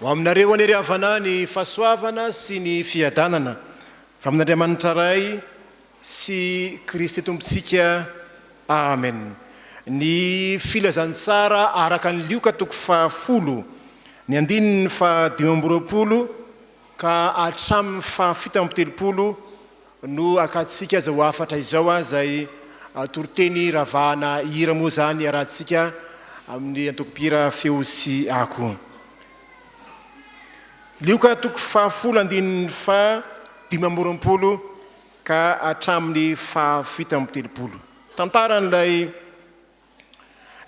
Aminareo any havana ny fahasoavana sy ny fiadanana fa amin'Andriamanitra ray sy Kristy Tompontsika. Amen. Ny filazantsara araka ny Lioka toko 10, ny andininy 20 ka hatramin'ny 70 no akatsika aza ho hafatra izao zay Totiteny ravahana hira moa zany arahantsika amin'ny antoko-pihira feo sy ako. Lioka toko 10 andininy 20 ka hatramin'ny 70. Tantaran'ilay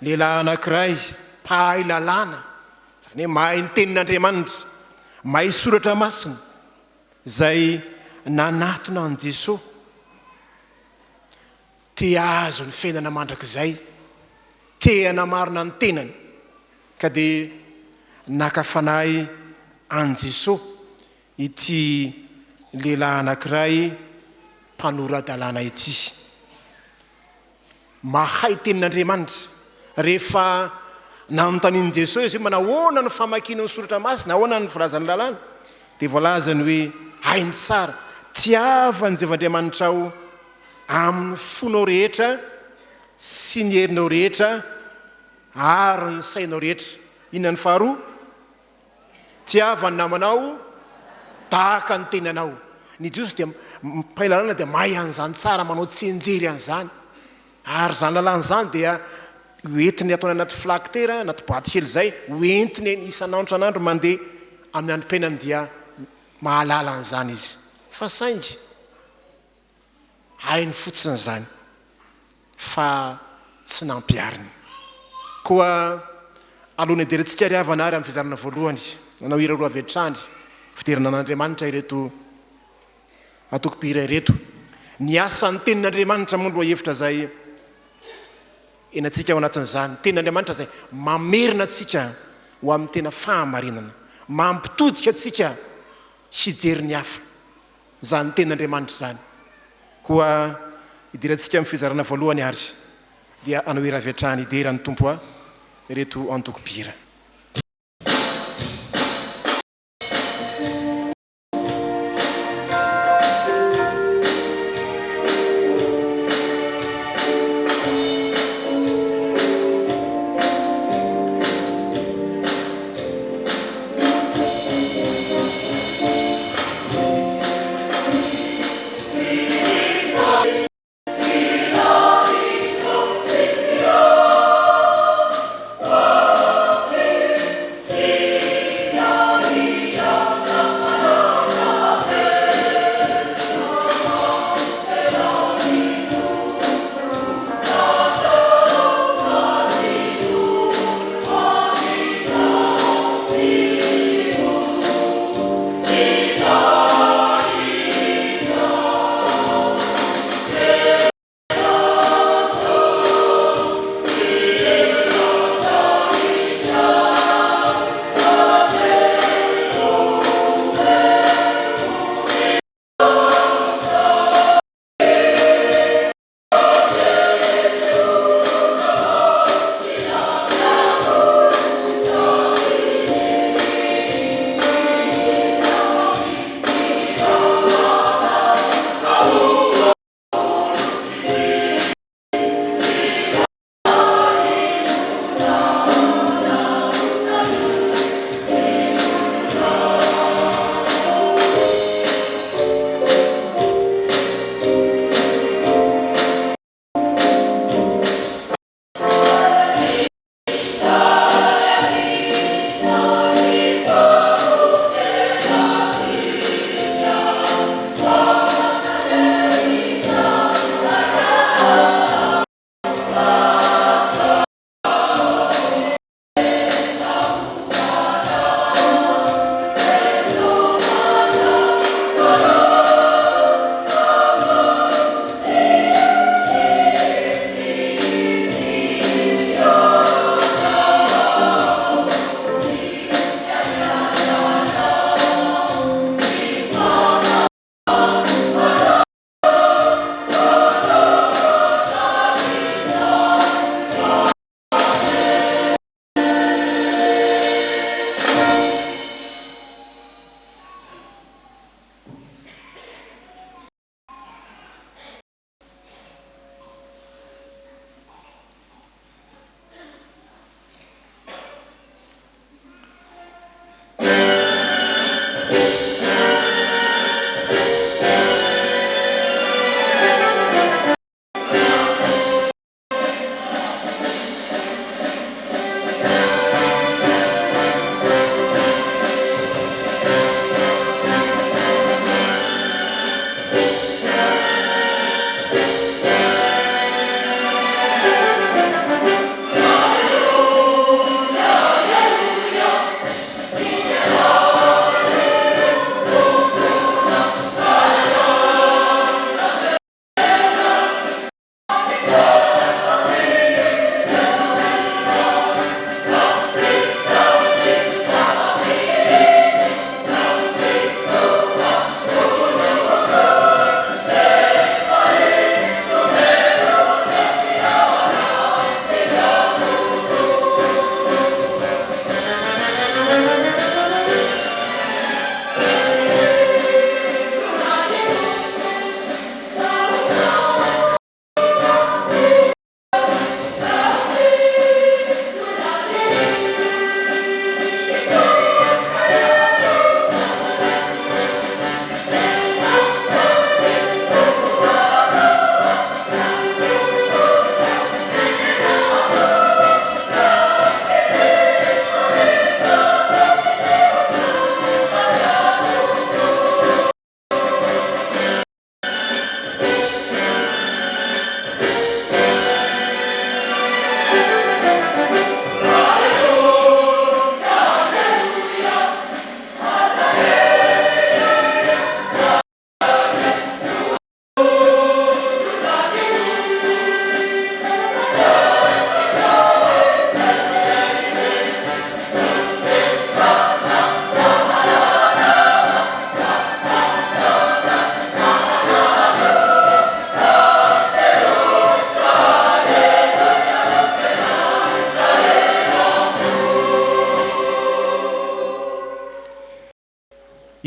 lehilahy anankiray mpahay lalàna, zany hoe mahay ny tenin'Andriamanitra, mahay soratra masina, zay nanantiona an Jesoa, te ahazo ny fiainana mandrakizay, te hanamarina ny tenany, ka dia nakafanahy an Jesoa ity lehilahy anankiray mpanorad-dalàna ity. Mahay tenin'Andriamanitra. Rehefa nanontanian Jesoa izy manahoana ny famakiana ny soratra masina, ahoana ny filazan'ny lalàna, dia voalazany hoe hainy tsara, tiavany Jehovah Andriamanitrao amin'ny fonao rehetra sy ny herinao rehetra ary ny sainao rehetra. Inona ny faharoa? Tiavany namanao tahaka ny tenanao. Ny Jesoa dia mpahay lalàna dia mahay an'izany tsara, manao tsenjery an'izany. Ary zany lalàna zany dia hoentiny ataony anaty filakitera, anaty boaty kely zay, hoentiny isan'andro san'andro mandeha amin'ny androm-piainany dia mahalala an'izany izy. Fa saingy hainy fotsiny zany fa tsy nampiariny. Koa alohan'ny aderantsika ry havana ary amin'ny fizarana voalohany, nanao hira roa avy hatrany fiterana an'Andriamanitra ireto atoko-pihira ireto. Ny asan'ny tenin'Andriamanitra moa loha hevitra zay enantsika ao anatin'izany. Tenin'Andriamanitra zay mamerina atsika ho amin'ny tena fahamarinana, mampitodika atsika hijery ny hafa. Zany tenin'Andriamanitra zany. Koa idirantsika amin'ny fizarana voalohany ary dia anao hira avy hatrany iderany Tompo ireto antoko-pihira.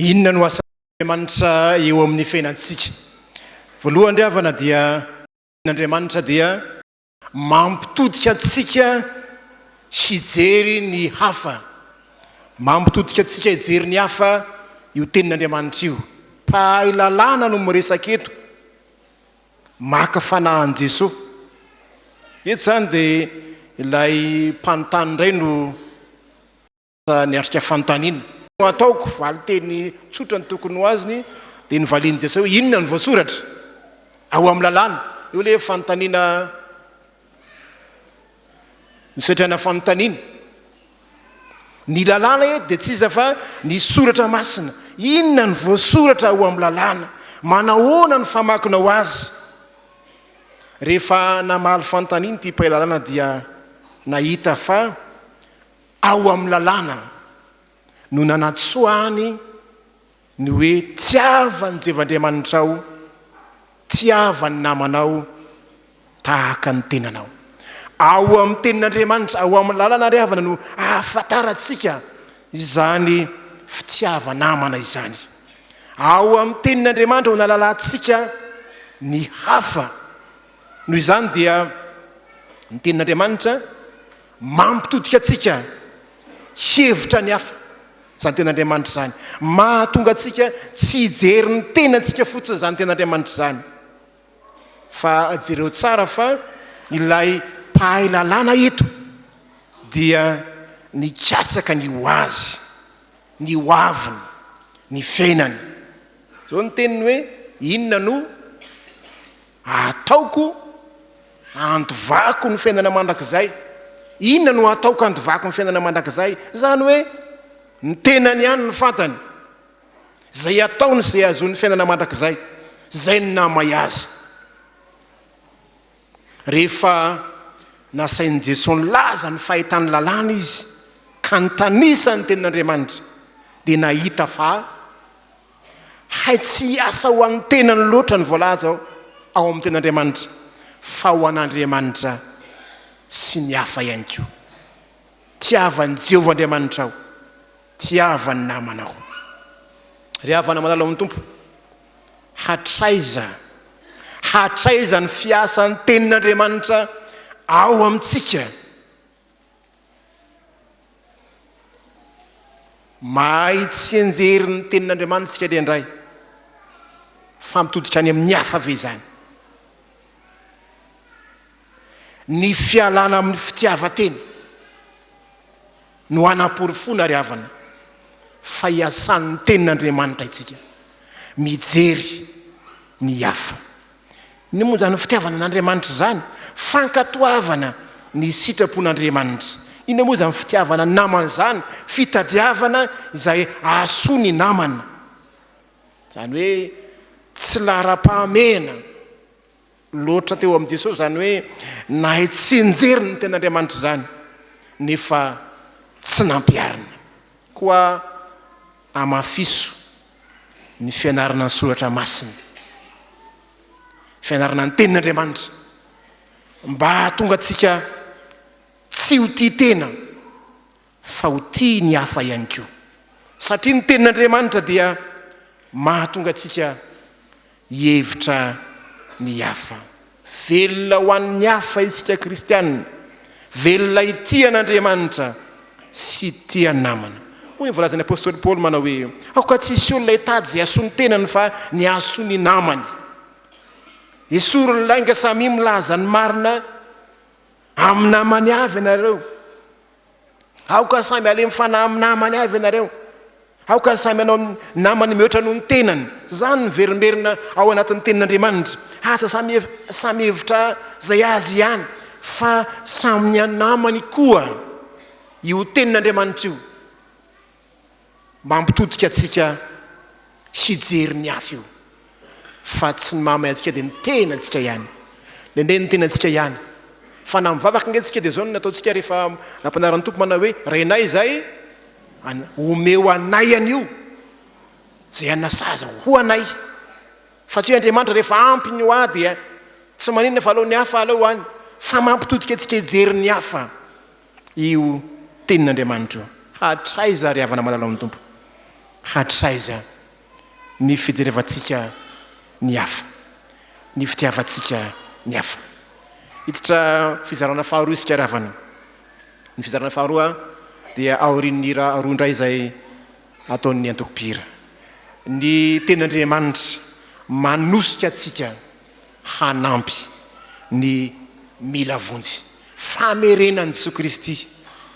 inona no asan'Andriamanitra eo amin'ny fiainantsika. Voalohany ry havana dia n'Andriamanitra dia mampitodika antsika hijery ny hafa, mampitodika antsika hijery ny hafa. Io tenin'Andriamanitra io mpahay lalàna no miresaka eto, maka fanahan Jesoa. Eto zany dia ilay mpanontany indray no niatrika fanontaniana. Ataoko valy teny tsotra ny tokony ho azony dia nivaliany Jesoa, inona no voasoratra ao amin'ny lalàna. Io le fanontaniana, nisatriana fanontaniana. Ny lalàna e dia tsy iza fa ny soratra masina. Inona ny voasoratra ao amin'ny lalàna, manahoana ny famakinao azy. Rehefa namaly fanontaniana ty mpahay lalàna dia nahita fa ao amin'ny lalàna no nanatsoahany ny hoe tiavany Jehovah Andriamanitrao, tiavany namanao tahaka ny tenanao. Ao amin'ny tenin'Andriamanitra, ao amin'ny lalàna ry havana no ahafantaratsika izany fitiava-namana izany. Ao amin'ny tenin'Andriamanitra ho nalalantsika ny hafa. Noho izany dia ny tenin'Andriamanitra mampitodika atsika hevitra ny hafa. Zany tenin'Andriamanitra zany mahatonga atsika tsy hijery ny tenantsika fotsiny, zany tenin'Andriamanitra zany, fa jereo tsara fa ilay mpahay lalàna eto dia nikatsaka ny ho azy, ny ho aviny, ny fiainany. Zao ny teniny hoe inona no ataoko andovako ny fiainana mandrakizay. Inona no ataoko andovako ny fiainana mandrakizay? Zany hoe ny tenany ihany ny fantany, zay ataony zay azony fiainana mandrakizay, zay ny namay azy. Rehefa nasain'i Jesoa nilaza ny fahitany lalàna izy ka nitanisa ny tenin'Andriamanitra dia nahita fa hay tsy asa ho an'ny tenany loatra ny voalaza ao amin'ny tenin'Andriamanitra, fa ho an'Andriamanitra sy ny hafa ihany koa. Tiavany Jehovah Andriamanitrao, tiavany namanao. Ry havana manala amin'ny Tompo, hatraiza ny fiasan'ny tenin'Andriamanitra ao amintsika. Mahay tsy enjery ny tenin'Andriamanitra tsika indray, fa mitodika any amin'ny hafa ve zany. Ny fialana amin'ny fitiavan-teny no anam-porofona ry havana, fa iasan'ny tenin'Andriamanitra itsika mijery ny hafa. Ny moa zany fitiavana n'Andriamanitra zany, fankatoavana ny sitrapon'Andriamanitra. Iny moa zany fitiavana namana zany, fitadiavana izay ahasoa ny namana. Zany hoe tsy lara-pahamehana loatra teo amin'i Jesoa, zany hoe nahay tsy enjery ny tenin'Andriamanitra zany nefa tsy nampiarina. Koa amafiso ny fianarana ny soratra masina, fianarana ny tenin'Andriamanitra, mba hahatonga atsika tsy ho tia tena fa ho tia ny hafa ihany koa. Satria ny tenin'Andriamanitra dia mahatonga atsika hihevitra ny hafa. Velona ho an'ny hafa isika kristianina, velona hitia an'Andriamanitra sy tia namana. Hoy ny volazan'ny apôstôly Paoly manao hoe aoka tsisy olona hitady zay asoa ny tenany fa ny asoa ny namany. Esory ny lainga samy milaza ny marina amin'ny namany avy ianareo. Aoka samy ale mifanahy amin'ny namany avy ianareo. Aoka samy anao namany mihoatra noho ny tenany. Zany ny verimberina ao anatin'ny tenin'Andriamanitra. Asa samy hevitra zay azy ihany, fa samy ny namany koa. Io tenin'Andriamanitra io mampitodika atsika hijery ny hafa io, fa tsy ny mamay antsika dia ny tenantsika ihany, lendre ny tenantsika ihany. Fa na mivavaka ngentsika dia zao no nataontsika rehefa nampanarany Tompo manao hoe renay zay omeo anay an'io zay anasaza ho anay. Fa tsy Andriamanitra rehefa ampy ny ho ahy dia tsy maninona fa aleo ny hafa aleo any, fa mampitodika atsika hijery ny hafa. Io tenin'Andriamanitra io hatraiza ry havana malala amin'ny Tompo. hatraiza ny fijerevantsika ny hafa, ny fitiavantsika ny hafa. Hiditra fizarana faharoa isika ravana. Ny fizarana faharoa dia aorian'ny hira roa indray izay ataon'ny antoko-pihira. Ny ten'Andriamanitra manosika atsika hanampy ny mila vonjy. Famerenan'i Jesoa Kristy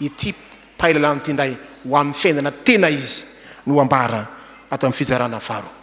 ity mpahay lalàna ity indray ho amin'ny fiainana tena izy no ambara atao amin'ny fizarana faharoa.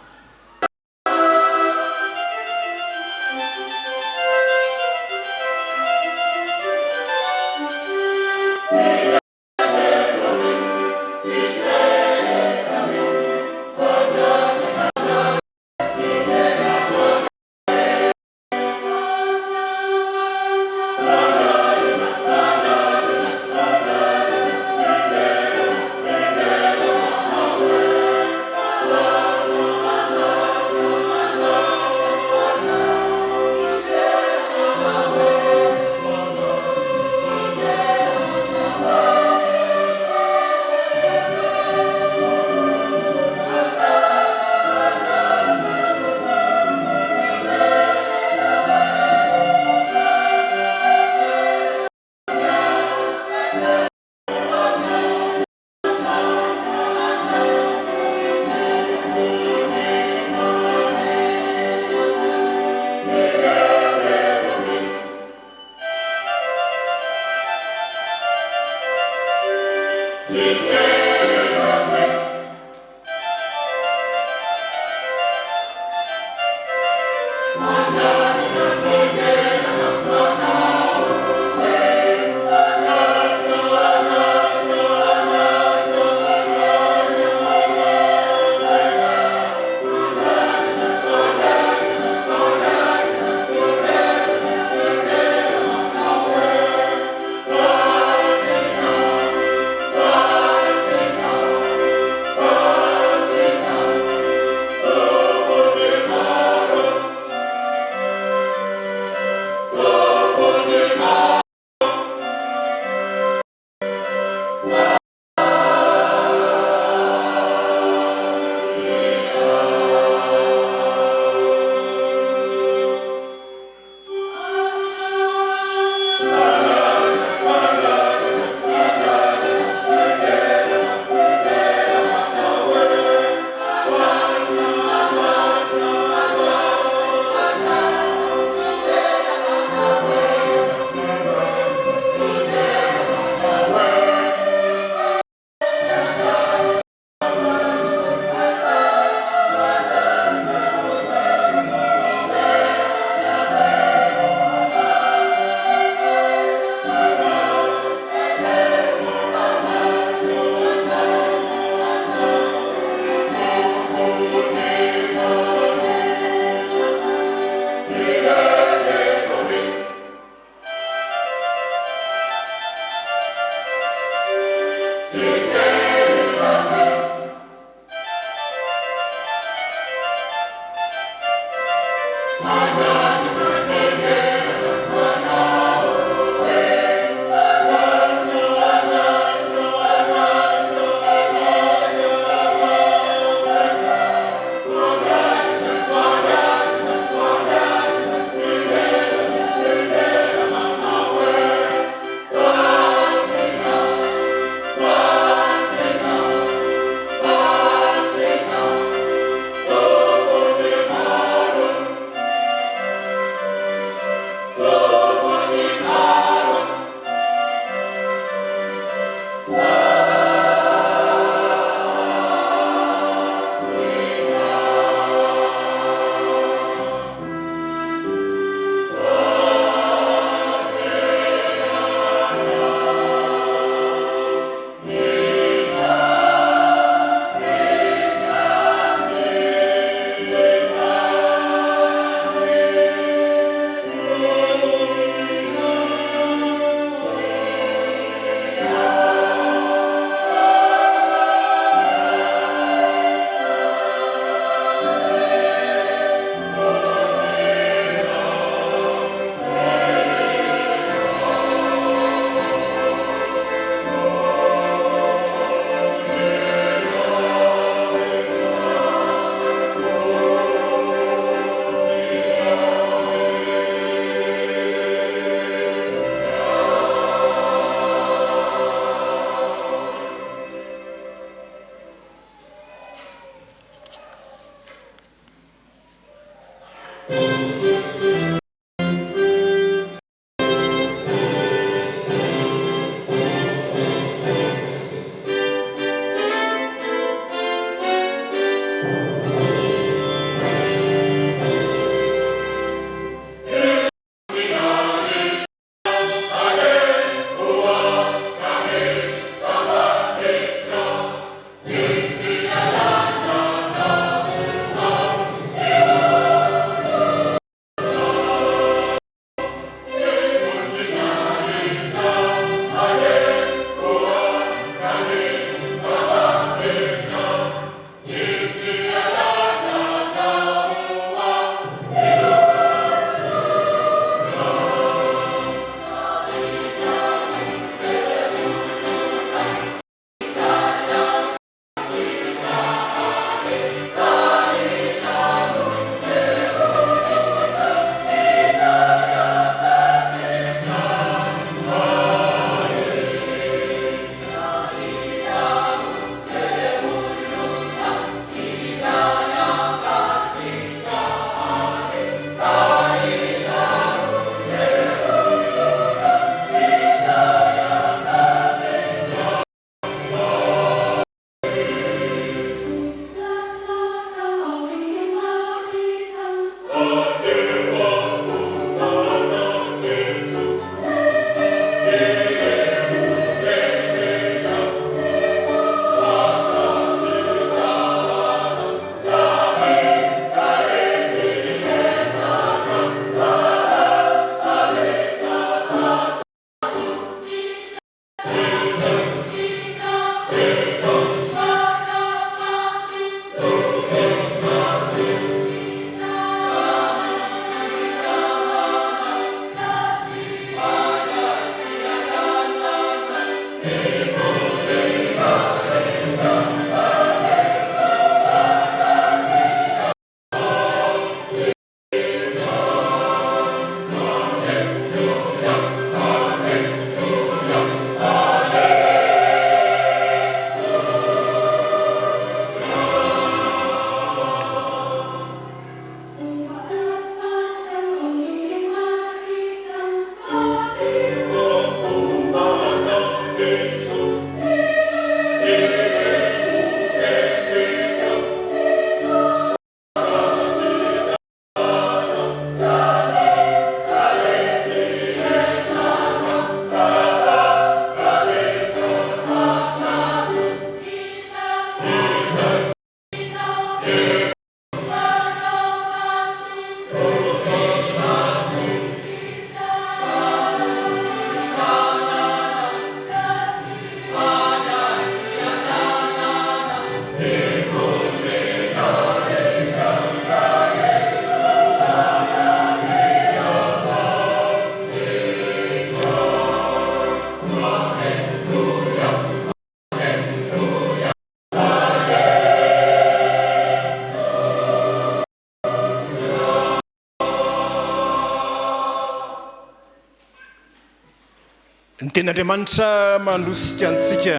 Ny ten'Andriamanitra manosika antsika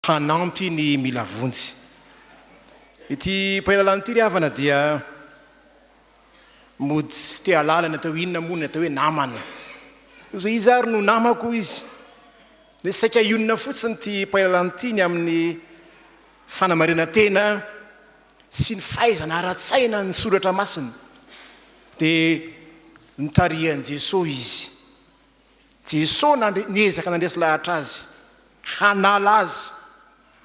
hanampy ny mila vonjy. Ity mpahay ity ry havana dia mody tsy te halala ny atao inona moa ny atao hoe namana. Izay izy ary no namako izy. Ny saika ionina fotsiny ty mpahay ity ny amin'ny fanamarina tena sy ny fahaizana ara-tsaina ny soratra masina. Dia nitarihan'i Jesoa izy. Jesoa niezaka nandresy lahatra azy, hanala azy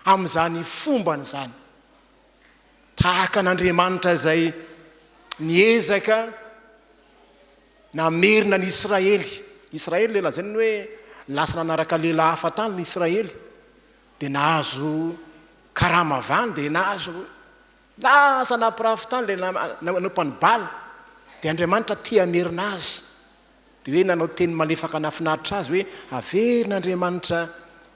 amin'izany fombany zany. Tahaka n'Andriamanitra zay niezaka namerina ny Israely. Israely lehilahy zany hoe lasa nanaraka lehilahy hafa tany ny Israely. Dia nahazo karama vany, dia nahazo lasa nampirafy tany le nampany bala. Dia Andriamanitra tia amerina azy. Dia hoe nanao teny malefaka nafinaritra azy hoe averin'Andriamanitra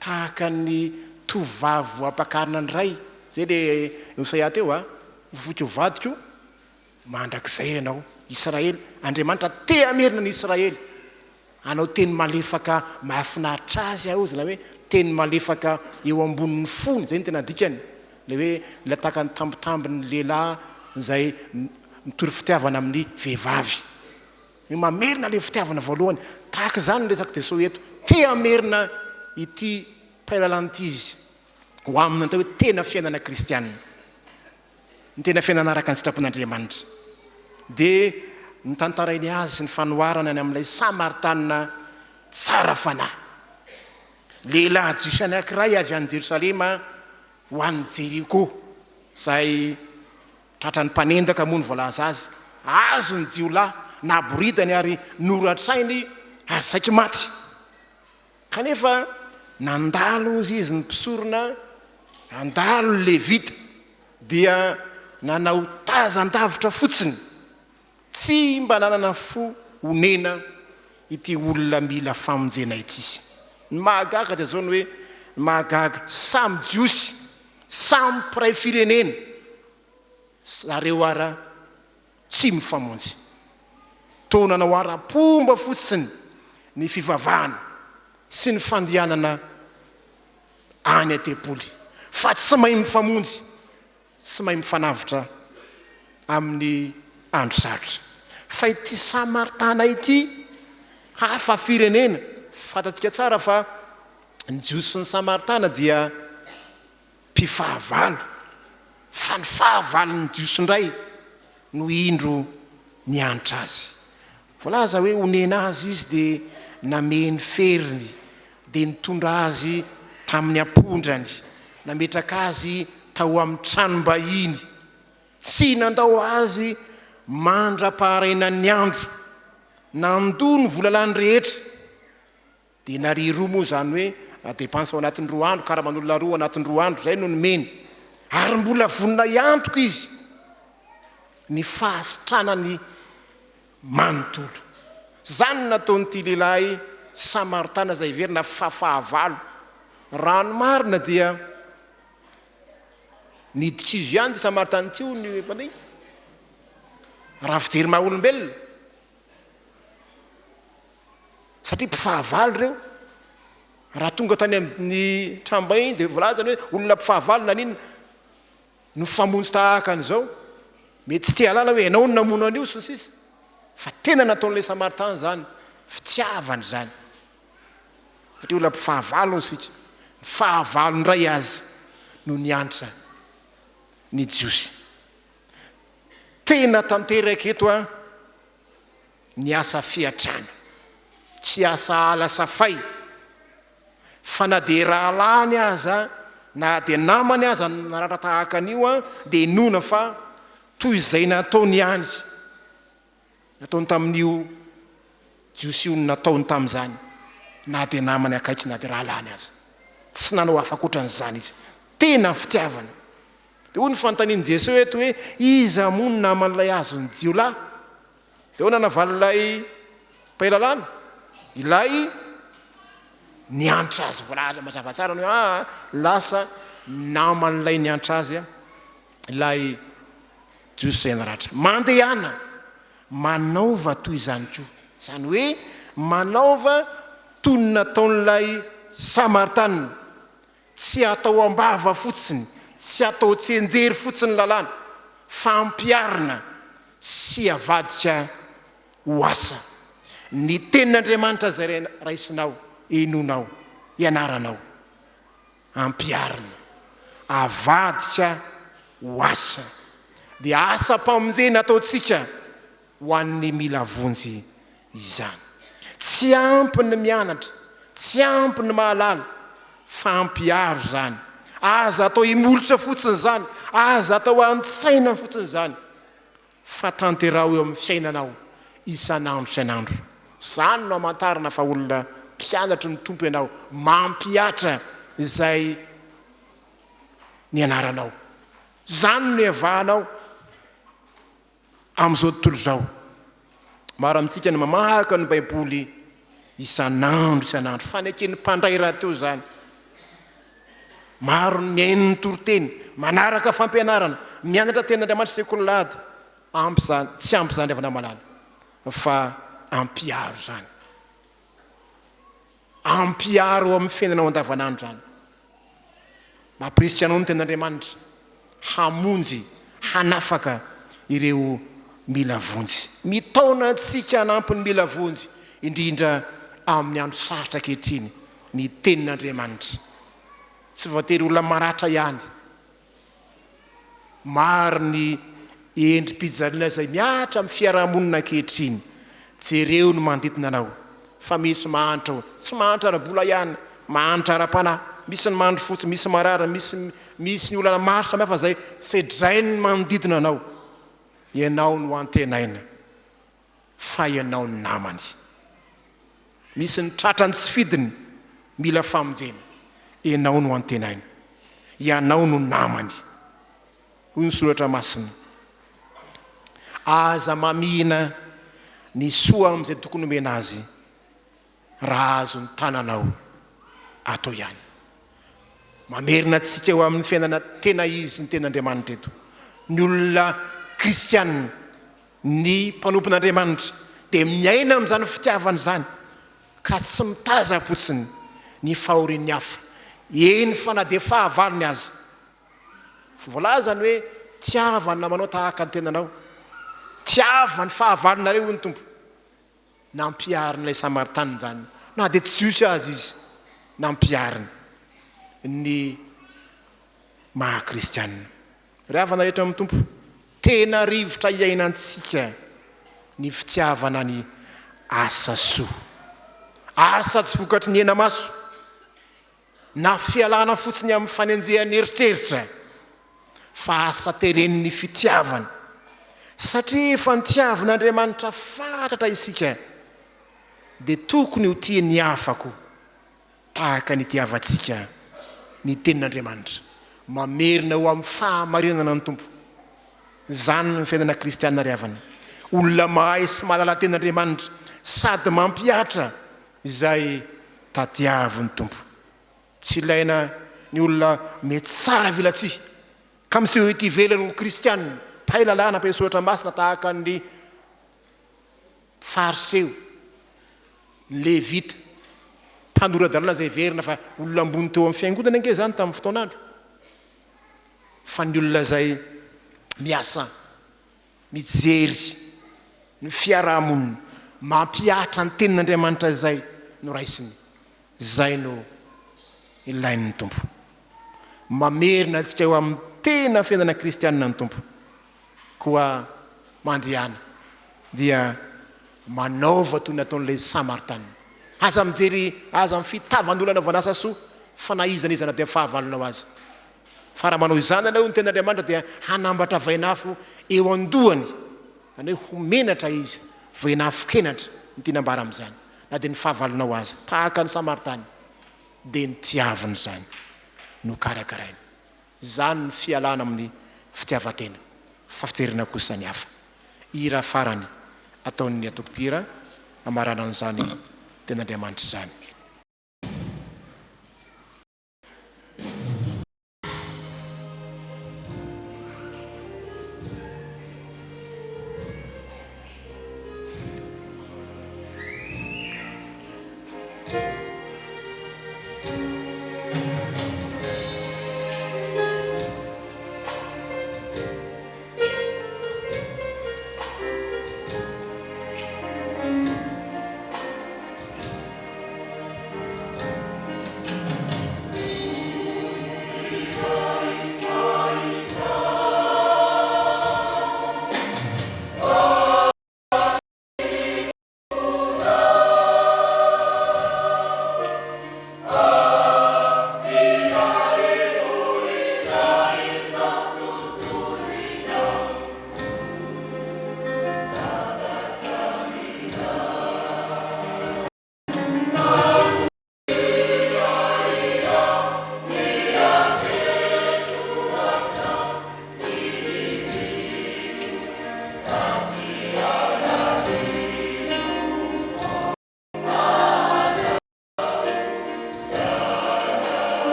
tahaka ny tovavy voapakarina ny ray. Zay le Jesoa teo voky vadiko mandrakizay anao Israely. Andriamanitra te amerina ny Israely. Anao teny malefaka mahafinaritra azy azy la hoe teny malefaka eo ambonin'ny fony. Zay ny tena dikany. Le hoe la tahaka ny tambotambon'ny lehilahy zay mitory fitiavana amin'ny vehivavy. Mamerina le fitiavana voalohany tahaka zany resaka Jesoa eto te amerina ity mpailalanta izy ho aminy atao hoe tena fiainana kristianina, ny tena fiainana araka ny sitrapon'Andriamanitra. Dia ny tantarainy azy sy ny fanoharana any amin'ilay Samaritana tsara fanahy, lehilahy jiosy anankiray avy any Jerosalema ho an'ny Jeriko, izay tratrany mpanendaka moa ny voalaza azy, azo ny jiolahy naboridany ary noratrainy ary saiky maty. Kanefa nandalo izy ny mpisorona, nandalo ny levita, dia nanao tazan-davitra fotsiny, tsy mba nanana fo honena ity olona mila famonjena ity. Ny mahagaga dia zao ny hoe mahagaga samy jiosy, samy mpiray firenena, zareo ara tsy mifamonjy. Toa nanao ara-pomba fotsiny ny fivavahana sy ny fandianana any an-tempoly, fa tsy mahay mifamonjy, tsy mahay mifanavitra amin'ny andro sarotra. Fa ity Samaritana ity hafa firenena, fantatsika tsara fa ny jiosy sy ny Samaritana dia mpifahavalo, fa ny fahavalon'ny jiosy indray no indro nianitra azy. Voalaza hoe honena azy izy dia nameny feriny, dia nitondra azy tamin'ny ampondrany, nametraka azy tao amin'ny tranom-bahiny, tsy nandao azy mandra-paharainan'ny andro, nando ny volalany rehetra. Dia nary roa moa zany hoe depansa ao anatin'ny 2 andro, karaman'olona 2 anatin'ny 2 andro, zay no nomeny. Ary mbola vonona iantoka izy ny fahasitranany manontolo. Zany nataon'ity lehilahy Samaritana zay verina fahafahavalo. Rano marina dia niditra izy ihany Samaritana tio ny mpandeha. Raha fijery maha olombelona, satria mpifahavalo reo. Raha tonga tany amin'ny trambahiny dia voalaza ny hoe olona mpifahavalo naniny no famonjy tahaka an'izao. Mety tsy tia halala hoe ianao no namono an'io sy ny sisa, fa tena nataon'ilay Samaritana zany fitiavany zany, satria olona mpifahavalo isika. Ny fahavalo ndray azy no niantra ny jiosy. Tena tanteraka eto ny asa fiatrana, tsy asa ala safay, fa na dia rahalany aza na dia namany aza naratra tahaka an'io dia nona fa toy izay nataony ihany, nataony tamin'io jiosy io nataony tamin'izany, na dia namany akaiky na dia rahalany aza, tsy nanao afakoatran'izany izy. Tena fitiavana. Dia hoy ny fanontanian'i Jesoa eto hoe iza moa ny naman'ilay azo ny jiolahy? Dia hoy nanavalilay mpailalana, ilay niantra azy. Voalaza mazava tsara ny lasa naman'ilay niantra azy ilay jiosy izay naratra. Mandehana manaova toy izany koa, izany hoe manaova toy ny nataon'ilay Samaritana, tsy atao ambava fotsiny, tsy atao tsenjery fotsiny lalàna, fa ampiarina sy avadika ho asa. Ny tenin'Andriamanitra zay raisinao, enonao, ianaranao, ampiarina, avadika ho asa. Dia asa-pamonjena ataontsika ho an'ny mila vonjy izany. Tsy ampy ny mianatra, tsy ampy ny mahalala, fa ampiaro zany. Aza atao imolotra fotsiny zany, aza atao an-tsaina fotsiny zany, fa tanterao eo amin'ny fiainanao isan'andro isan'andro. Zany no amantarana fa olona mpianatra ny Tompo ianao, mampiatra izay nianaranao. Zany no evahanao amin'izao tontolo izao. Maro amintsika ny mamahaka ny Baiboly isan'andro isan'andro, faneken'ny mpandray raha teo zany. Maro ny miaino ny Totiteny, manaraka fampianarana, mianatra tenin'Andriamanitra sekoly Alahady, ampy zany, tsy ampy zany avana malala, fa ampiaro zany. Ampiaro amin'ny fiainanao andavanandro zany. Mampirisika anao ny tenin'Andriamanitra hamonjy, hanafaka ireo mila vonjy, mitaona antsika hanampiny mila vonjy, indrindra amin'ny andro sarotra ankehitriny ny tenin'Andriamanitra. Tsy voatery olona maratra ihany, maro ny endrim-pijaliana izay miatra amin'ny fiarahamonina ankehitriny, jereo no manodidina anao. Fa misy mahantra, tsy mahantra ara-bola ihany, mahantra ara-panahy, misy ny mahandro fotsy, misy marara, misy ny olana maro samihafa zay sedrainy manodidina anao. Ianao no antenaina, fa ianao no namany. Misy ny tratrany tsy fidiny, mila famonjena. Ianao no antenaina, ianao no namany. Hoy ny soratra masina. Aza mamina ny soa amin'izay tokony omena azy, raha azo ny tananao atao ihany. Mamerina antsika eo amin'ny fiainana tena izy ny ten'Andriamanitra eto. Ny olona kristianina, ny mpanompon'Andriamanitra dia miaina amin'izany fitiavana izany, ka tsy mitaza-potsiny ny fahorian'ny hafa, eny fa na dia fahavalony azy. Voalazany hoe tiavany namanao tahaka ny tenanao, tiavany fahavalonareo ny Tompo. Nampiarin'ilay Samaritany zany, na dia tsy jiosy azy izy, nampiariny ny maha-kristianina. Ry havana rehetra amin'ny Tompo, tena rivotra iainantsika ny fitiavana ny asa soa, asa tsy vokatry ny hena maso, na fialana fotsiny amin'ny fanenjehan'ny eritreritra, fa asa teren'ny fitiavana. Satria efa nitiavan'Andriamanitra fatratra isika, dia tokony ho tian'ny hafako tahaka ny tiavantsika ny tenin'Andriamanitra. Mamerina ho amin'ny fahamarinana ny Tompo. Zany ny fiainana kristianina ry havana. Olona mahay sy mahalala tenin'Andriamanitra sady mampiatra izay tadiavin'ny Tompo. Tsy ilaina ny olona mety tsara vilatsihy ka miseho ety ivelany ho kristianina, mpahay lalàna, mpahay soratra masina tahaka ny fariseo, levita, mpanoradalàna zay verina fa olona ambony teo amin'ny fiangonana ange zany tamin'ny fotoanandro. Fa ny olona zay miasa, mijery ny fiarahamonina, mampiatra ny tenin'Andriamanitra izay no raisiny. Zay no ilain'ny Tompo. Mamerina antsika eo amin'ny tena fiainana kristianina ny Tompo. Koa mandriana dia manaova toy ny ataon'ilay Samaritany. Aza mijery, aza amin'ny fitavan'olana vanasa soa, fa na iza na dia fahavalonao azy. Fa raha manao izany anao ny tenin'Andriamanitra dia hanambatra vainafo eo an-dohany, zany hoe homenatra izy vainafo kenatra ny tinambara amin'izany. Na dia ny fahavalonao azy, tahaka ny Samaritany, dia ny tiaviny zany no karakaraina. Zany ny fialana amin'ny fitiavatena, fa fiterina kosa ny hafa. Hira farany ataon'ny atoko-hira amarana an'izany ten'Andriamanitra zany.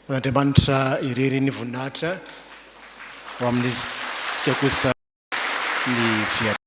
Andriamanitra irery ny voninahitra ho amin'izika kosa ny fiainana.